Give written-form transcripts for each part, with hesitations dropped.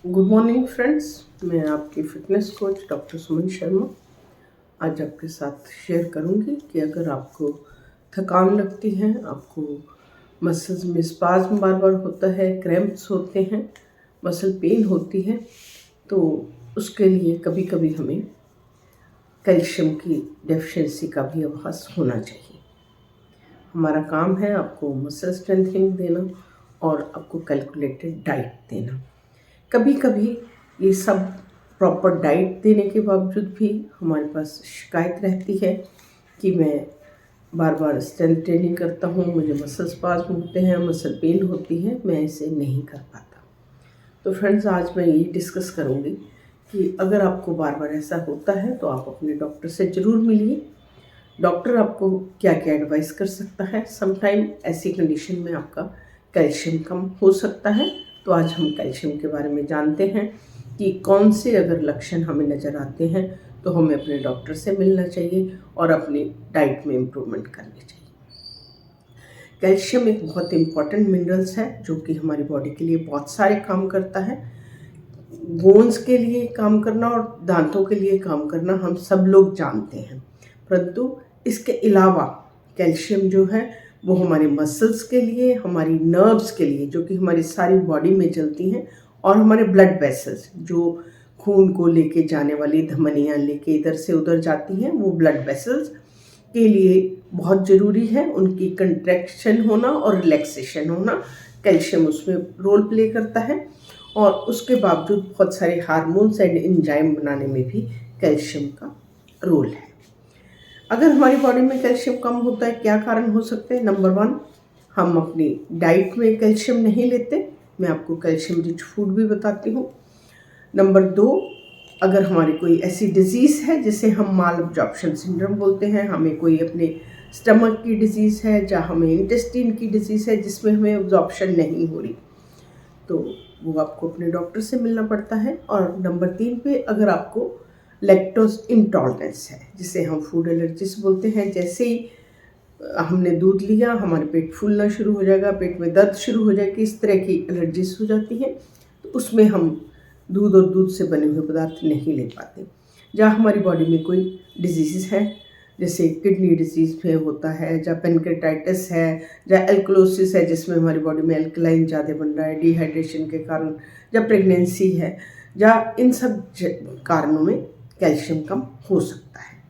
Good morning friends. मैं आपकी fitness coach doctor Suman Sharma आज आपके साथ शेयर करूंगी कि अगर आपको थकान लगती है, आपको मसल्स में स्पाज्म बार बार होता है, क्रैम्प्स होते हैं, मसल पेन होती है, तो उसके लिए कभी कभी हमें कैल्शियम की डेफिशिएंसी का भी आभास होना चाहिए। हमारा काम है आपको मसल स्ट्रेंथनिंग देना और आपको कैलकुलेटेड डाइट देना। कभी कभी ये सब प्रॉपर डाइट देने के बावजूद भी हमारे पास शिकायत रहती है कि मैं बार बार स्ट्रेंथ ट्रेनिंग करता हूँ, मुझे मसल स्पाज्म होते हैं, मसल पेन होती है, मैं इसे नहीं कर पाता। तो फ्रेंड्स, आज मैं ये डिस्कस करूँगी कि अगर आपको बार बार ऐसा होता है तो आप अपने डॉक्टर से ज़रूर मिलिए। डॉक्टर आपको क्या क्या एडवाइस कर सकता है। समटाइम ऐसी कंडीशन में आपका कैल्शियम कम हो सकता है। तो आज हम कैल्शियम के बारे में जानते हैं कि कौन से अगर लक्षण हमें नज़र आते हैं तो हमें अपने डॉक्टर से मिलना चाहिए और अपनी डाइट में इम्प्रूवमेंट करनी चाहिए। कैल्शियम एक बहुत इम्पॉर्टेंट मिनरल्स है जो कि हमारी बॉडी के लिए बहुत सारे काम करता है। बोन्स के लिए काम करना और दांतों के लिए काम करना हम सब लोग जानते हैं, परंतु इसके अलावा कैल्शियम जो है वो हमारे मसल्स के लिए, हमारी नर्व्स के लिए जो कि हमारी सारी बॉडी में चलती हैं, और हमारे ब्लड वेसल्स जो खून को लेके जाने वाली धमनियाँ लेके इधर से उधर जाती हैं, वो ब्लड वेसल्स के लिए बहुत ज़रूरी है। उनकी कंट्रैक्शन होना और रिलैक्सेशन होना, कैल्शियम उसमें रोल प्ले करता है। और उसके बावजूद बहुत सारे हार्मोन्स एंड एंजाइम बनाने में भी कैल्शियम का रोल है। अगर हमारी बॉडी में कैल्शियम कम होता है, क्या कारण हो सकते हैं? नंबर 1, हम अपनी डाइट में कैल्शियम नहीं लेते। मैं आपको कैल्शियम रिच फूड भी बताती हूँ। नंबर 2, अगर हमारी कोई ऐसी डिजीज़ है जिसे हम माल एब्जॉर्प्शन सिंड्रोम बोलते हैं, हमें कोई अपने स्टमक की डिजीज़ है या हमें इंटेस्टाइन की डिजीज़ है जिसमें हमें एब्जॉर्प्शन नहीं हो रही, तो वो आपको अपने डॉक्टर से मिलना पड़ता है। और नंबर 3 पे, अगर आपको लैक्टोज इंटॉलरेंस है जिसे हम फूड एलर्जीज बोलते हैं, जैसे ही हमने दूध लिया हमारे पेट फूलना शुरू हो जाएगा, पेट में दर्द शुरू हो जाएगी, इस तरह की एलर्जीज हो जाती हैं, तो उसमें हम दूध और दूध से बने हुए पदार्थ नहीं ले पाते। जहाँ हमारी बॉडी में कोई डिजीज़ है, जैसे किडनी डिजीज़ में होता है, या पेनक्रेटाइटिस है, या एल्कलोसिस है जिसमें हमारी बॉडी में एल्कलाइन ज़्यादा बन रहा है डिहाइड्रेशन के कारण, या प्रेगनेंसी है, या इन सब कारणों में कैल्शियम कम हो सकता है।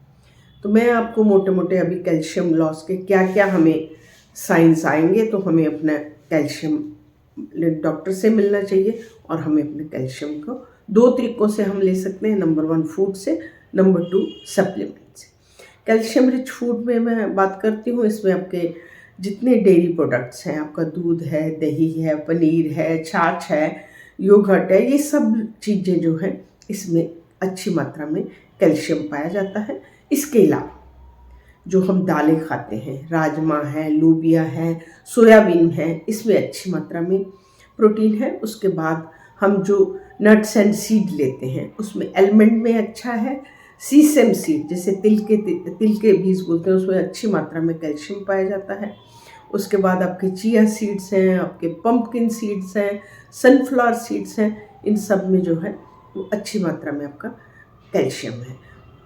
तो मैं आपको मोटे मोटे अभी कैल्शियम लॉस के क्या क्या हमें साइंस आएंगे, तो हमें अपना कैल्शियम डॉक्टर से मिलना चाहिए और हमें अपने कैल्शियम को 2 तरीक़ों से हम ले सकते हैं। नंबर 1 फूड से, नंबर 2 सप्लीमेंट से। कैल्शियम रिच फूड में मैं बात करती हूँ, इसमें आपके जितने डेयरी प्रोडक्ट्स हैं, आपका दूध है, दही है, पनीर है, छाछ है, योगर्ट है, ये सब चीज़ें जो हैं इसमें अच्छी मात्रा में कैल्शियम पाया जाता है। इसके अलावा जो हम दालें खाते हैं, राजमा है, लोबिया है, सोयाबीन है, इसमें अच्छी मात्रा में प्रोटीन है। उसके बाद हम जो नट्स एंड सीड लेते हैं उसमें एलमंड में अच्छा है, सीसम सीड जैसे तिल के बीज बोलते हैं, उसमें अच्छी मात्रा में कैल्शियम पाया जाता है। उसके बाद आपके चिया सीड्स हैं, आपके पंपकिन सीड्स हैं, सनफ्लावर सीड्स हैं, इन सब में जो है वो अच्छी मात्रा में आपका कैल्शियम है।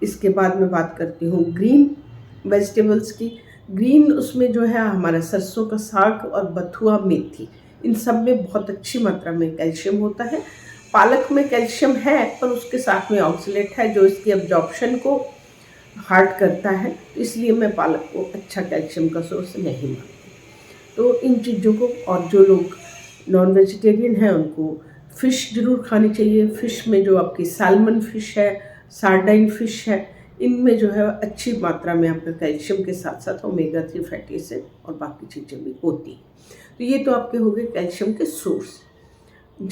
इसके बाद मैं बात करती हूँ ग्रीन वेजिटेबल्स की। ग्रीन उसमें जो है हमारा सरसों का साग और बथुआ, मेथी, इन सब में बहुत अच्छी मात्रा में कैल्शियम होता है। पालक में कैल्शियम है पर उसके साथ में ऑक्सलेट है जो इसकी एब्जॉर्प्शन को हार्ड करता है, इसलिए मैं पालक को अच्छा कैल्शियम का सोर्स नहीं मानती। तो इन चीज़ों को, और जो लोग नॉन वेजिटेरियन हैं उनको फ़िश ज़रूर खानी चाहिए। फ़िश में जो आपकी सैल्मन फ़िश है, सार्डाइन फ़िश है, इनमें जो है अच्छी मात्रा में आपका कैल्शियम के साथ साथ ओमेगा 3 फैटी एसिड और बाकी चीज़ें भी होती हैं। तो ये तो आपके हो गए कैल्शियम के सोर्स,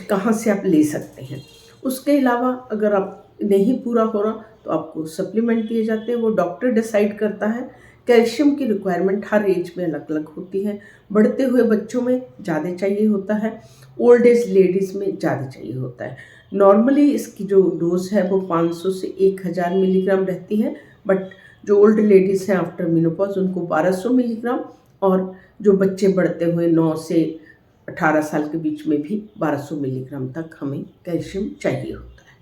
कहाँ से आप ले सकते हैं। उसके अलावा अगर आप नहीं पूरा हो रहा तो आपको सप्लीमेंट दिए जाते हैं, वो डॉक्टर डिसाइड करता है। कैल्शियम की रिक्वायरमेंट हर एज में अलग अलग होती है। बढ़ते हुए बच्चों में ज़्यादा चाहिए होता है, ओल्ड एज लेडीज़ में ज़्यादा चाहिए होता है। नॉर्मली इसकी जो डोज है वो 500 से 1000 मिलीग्राम रहती है, बट जो ओल्ड लेडीज़ हैं आफ्टर मेनोपॉज उनको 1200 मिलीग्राम, और जो बच्चे बढ़ते हुए 9 से 18 साल के बीच में भी 1200 मिलीग्राम तक हमें कैल्शियम चाहिए होता है।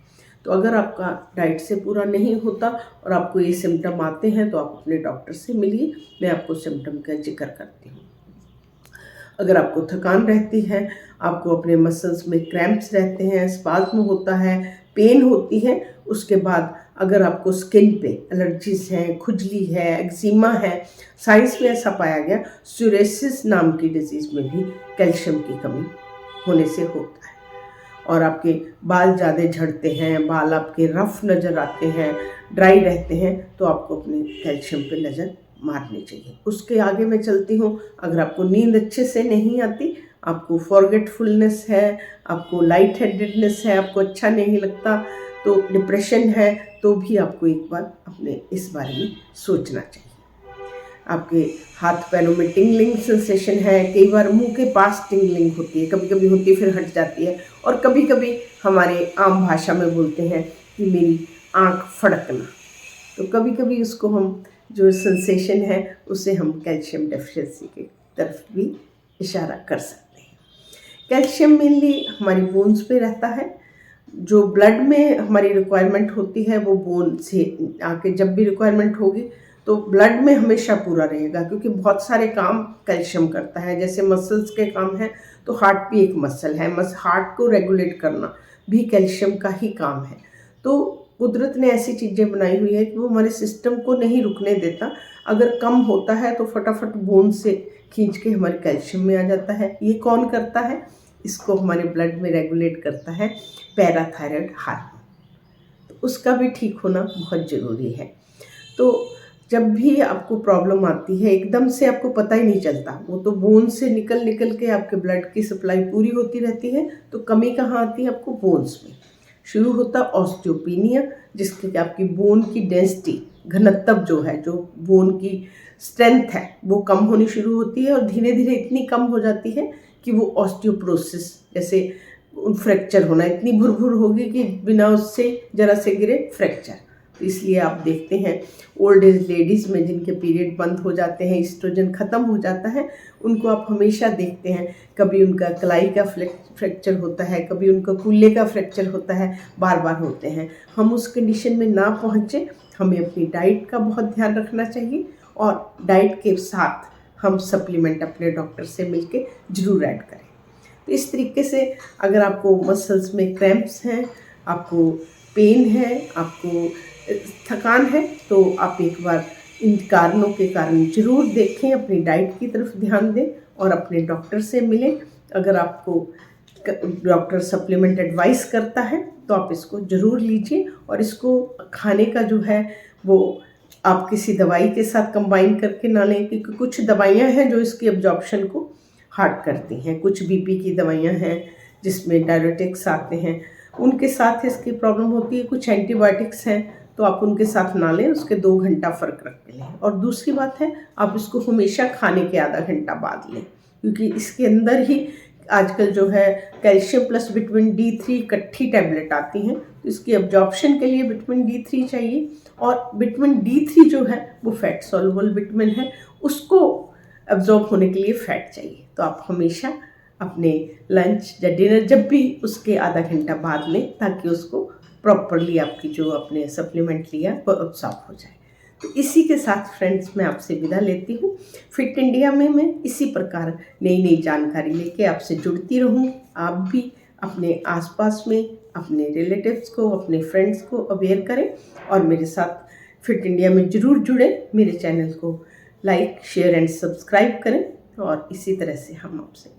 तो अगर आपका डाइट से पूरा नहीं होता और आपको ये सिम्टम आते हैं तो आप अपने डॉक्टर से मिलिए, मैं आपको सिम्टम का जिक्र करती हूँ। अगर आपको थकान रहती है, आपको अपने मसल्स में क्रैम्प्स रहते हैं, स्पाज्म होता है, पेन होती है, उसके बाद अगर आपको स्किन पे एलर्जीज हैं, खुजली है, एक्जिमा है, साइंस में ऐसा पाया गया सोरियासिस नाम की डिजीज़ में भी कैल्शियम की कमी होने से होता है। और आपके बाल ज़्यादा झड़ते हैं, बाल आपके रफ नज़र आते हैं, ड्राई रहते हैं, तो आपको अपने कैल्शियम पे नज़र मारनी चाहिए। उसके आगे मैं चलती हूँ। अगर आपको नींद अच्छे से नहीं आती, आपको फॉरगेटफुलनेस है, आपको लाइट हेडेडनेस है, आपको अच्छा नहीं लगता, तो डिप्रेशन है, तो भी आपको एक बार अपने इस बारे में सोचना चाहिए। आपके हाथ पैरों में टिंगलिंग सेंसेशन है, कई बार मुंह के पास टिंगलिंग होती है, कभी कभी होती है फिर हट जाती है, और कभी कभी हमारे आम भाषा में बोलते हैं कि मेरी आँख फड़कना, तो कभी कभी उसको हम जो सेंसेशन है उससे हम कैल्शियम डेफिशिएंसी की तरफ भी इशारा कर सकते हैं। कैल्शियम मेनली हमारी बोन्स पे रहता है। जो ब्लड में हमारी रिक्वायरमेंट होती है वो बोन से आके जब भी रिक्वायरमेंट होगी तो ब्लड में हमेशा पूरा रहेगा, क्योंकि बहुत सारे काम कैल्शियम करता है। जैसे मसल्स के काम है तो हार्ट भी एक मसल है, हार्ट को रेगुलेट करना भी कैल्शियम का ही काम है। तो कुदरत ने ऐसी चीज़ें बनाई हुई है कि वो हमारे सिस्टम को नहीं रुकने देता। अगर कम होता है तो फटाफट बोन से खींच के हमारे कैल्शियम में आ जाता है। ये कौन करता है? इसको हमारे ब्लड में रेगुलेट करता है पैराथायराइड हार्मोन, तो उसका भी ठीक होना बहुत ज़रूरी है। तो जब भी आपको प्रॉब्लम आती है, एकदम से आपको पता ही नहीं चलता, वो तो बोन से निकल के आपके ब्लड की सप्लाई पूरी होती रहती है। तो कमी कहाँ आती है? आपको बोन्स में शुरू होता है ऑस्टियोपेनिया, जिसके कि आपकी बोन की डेंसिटी, घनत्व जो है, जो बोन की स्ट्रेंथ है, वो कम होनी शुरू होती है और धीरे धीरे इतनी कम हो जाती है कि वो ऑस्टियोप्रोसिस, जैसे फ्रैक्चर होना, इतनी भुरभुर होगी कि बिना उससे जरा से गिरे फ्रैक्चर। तो इसलिए आप देखते हैं ओल्ड एज लेडीज़ में जिनके पीरियड बंद हो जाते हैं, एस्ट्रोजन ख़त्म हो जाता है, उनको आप हमेशा देखते हैं कभी उनका कलाई का फ्रैक्चर होता है, कभी उनका कूल्हे का फ्रैक्चर होता है, बार बार होते हैं। हम उस कंडीशन में ना पहुँचे, हमें अपनी डाइट का बहुत ध्यान रखना चाहिए, और डाइट के साथ हम सप्लीमेंट अपने डॉक्टर से मिलके ज़रूर ऐड करें। तो इस तरीके से अगर आपको मसल्स में क्रैम्प्स हैं, आपको पेन है, आपको थकान है, तो आप एक बार इन कारणों के कारण ज़रूर देखें, अपनी डाइट की तरफ ध्यान दें और अपने डॉक्टर से मिलें। अगर आपको डॉक्टर सप्लीमेंट एडवाइस करता है तो आप इसको ज़रूर लीजिए, और इसको खाने का जो है वो आप किसी दवाई के साथ कंबाइन करके ना लें, क्योंकि कुछ दवाइयाँ हैं जो इसकी एब्जॉर्प्शन को हार्ड करती हैं। कुछ बीपी की दवाइयाँ हैं जिसमें डायरेटिक्स आते हैं, उनके साथ इसकी प्रॉब्लम होती है। कुछ एंटीबायोटिक्स हैं तो आप उनके साथ ना लें, उसके 2 घंटा फ़र्क रख के लें। और दूसरी बात है, आप इसको हमेशा खाने के आधा घंटा बाद लें, क्योंकि इसके अंदर ही आजकल जो है कैल्शियम प्लस विटामिन D3 इकट्ठी टैबलेट आती हैं, तो इसकी एब्जॉर्प्शन के लिए विटामिन D3 चाहिए। और विटामिन D3 जो है वो फैट सॉल्युबल विटामिन है, उसको एब्जॉर्ब होने के लिए फ़ैट चाहिए। तो आप हमेशा अपने लंच या डिनर जब भी उसके आधा घंटा बाद लें, ताकि उसको प्रॉपरली आपकी जो आपने सप्लीमेंट लिया वो एब्जॉर्ब हो जाए। तो इसी के साथ फ्रेंड्स मैं आपसे विदा लेती हूँ। फिट इंडिया में मैं इसी प्रकार नई नई जानकारी लेके आपसे जुड़ती रहूँ। आप भी अपने आसपास में अपने रिलेटिव्स को, अपने फ्रेंड्स को अवेयर करें, और मेरे साथ फिट इंडिया में ज़रूर जुड़ें। मेरे चैनल को लाइक, शेयर एंड सब्सक्राइब करें, और इसी तरह से हम आपसे